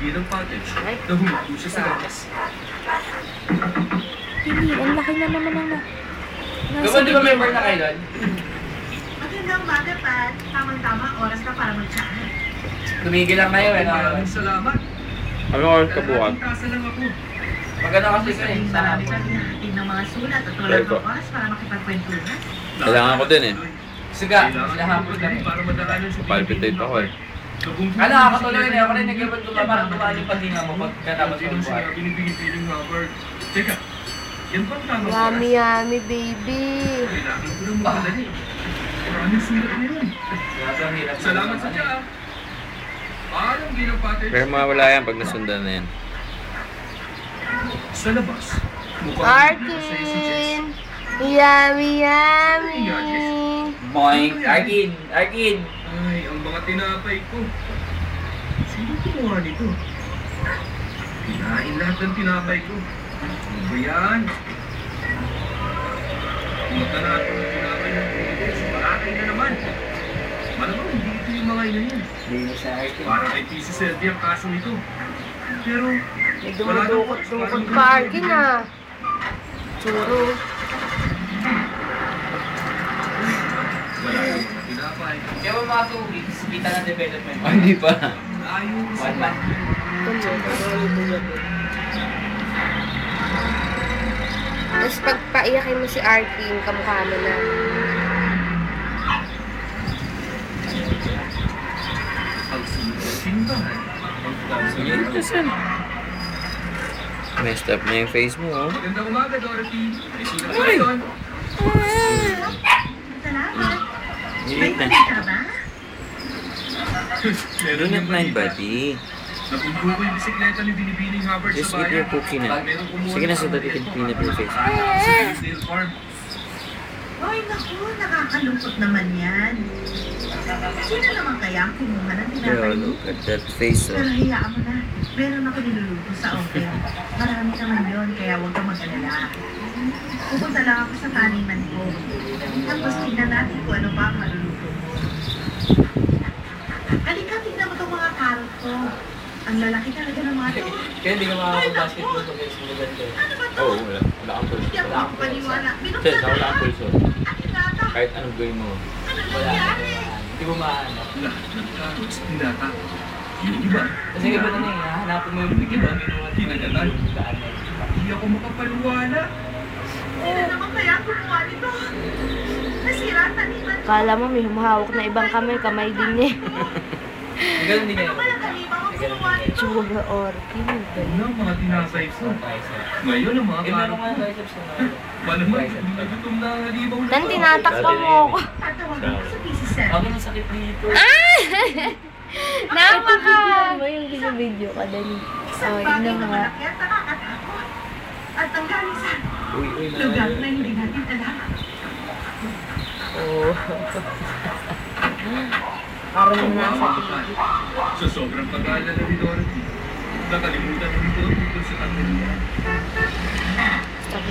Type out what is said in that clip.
bilang package na humago siya sa labas. Hindi, ang laki na naman ang Gawin, di ba member na kayo doon? Magandang umaga, Pat. Tamang-tama, oras na para mag-chat. Tumigil lang kayo eh. Maraming salamat. Ano oras ka bukas? Tasa lang ako. Maganda kasi ito eh. Sa Marami kami natin ng mga sulat at wala ng oras para makipagkwentuhan. Kailangan ko din eh. Siga, sinahapon kami. Para madalanan sa Palpitate ako eh. Ano, nakakatuloy na. Ako rin nag-ibad ko parang tumaan yung paghinga mo pagkatapos ng buhay. Binipiling Robert. Teka, yan bang tama oras? Yummy, yummy, baby. Kailangan ko ng makadali. Maraming sulat na yun. Salamat sa tiyan. Parang bilang package. Pero mawala yan pag nasundan na yan. Sa labas. Arkin! Yummy, yummy! Boing! Arkin! Arkin! Ay, ang mga tinapay ko. Sino kumuha nito? Kinain lahat ng tinapay ko. Ano ba yan? Punta na ito ng tinapay ng Pilipinas. Marakay na naman. Malamang hindi ito yung mga yun. Hindi mo siya Arkin. Parang kay PC Selby ang kaso nito. Pero, May dumadukot-dukot pa, Arkin ah. Churo. wala yung mga tinapay. Kaya mo mga 2 weeks, kita ng development. Ay, hindi pa. Ayos. 1 month. Tapos pag paiyakin mo si Arkin, kamukha mo na. Ang simbahan. Sige, listen. Messed up na yung face mo, oh. Magandang umaga, Dorothy. May sulat ka doon. Salamat. Init na. Ka ba? Meron Init yung na yung balita. buddy. Napunto ko yung bisikleta ni Binibining Hubbard Just sa eat your bayan. cookie na. Merong kumuha Sige na, ng so that you can clean up your face. Sa Hillsdale Farm. Ay, naku, nakakalungkot naman yan. Sino naman kaya ang kumuha ng Yo, tinapay mo? look at that face, Pero oh. hayaan mo na. Meron ako niluluto sa oven. Marami naman yun, kaya huwag kang mag-alala. Pupunta lang ako sa taniman ko. Tapos tignan natin kung ano pa ang maluluto mo. Halika, tignan mo itong mga carrot ko. Ang lalaki talaga ng mga to. Kaya hindi ka makakapag-basketball pag simulan ko. Ano ba to? Oo, wala. Wala kang pulso. Hindi ako makapaniwala. Chen, Binuksan na wala lang. kang pulso. Ano na ito? Kahit anong gawin mo. Ano nangyari? Hindi mo mahanap. Lahat ng carrots tinata. Yung iba, Kasi iba na nga, hanapin mo yung iba. kinagatan. Hindi ako makapaniwala. Sino naman kaya ang gumawa nito? Nasira ang taniman ko. Kala mo may humahawak na ibang kamay din niya. Ganun din Ano yan. ba ang taniman ang gumawa nito? Churo, Orkin. Ano ang mga tinapay ko? Ngayon ang mga Eh, meron carrots nga ko. biceps na. Malamang nagutom na ang halimaw na Nan, to. tinatakpan mo ako. Tatawagin ko sa PC7. Ako nang sakit dito. Napaka! mo yung video ka, dali. Isang Oh, bagay yun na na nga. malaki at nakakatakot. At ang galing sa Uy, lugar na hindi natin alam. Oh. Parang nasa TV. Sa sobrang pag-aalala ni Dorothy, nakalimutan ng ito tungkol sa kanila.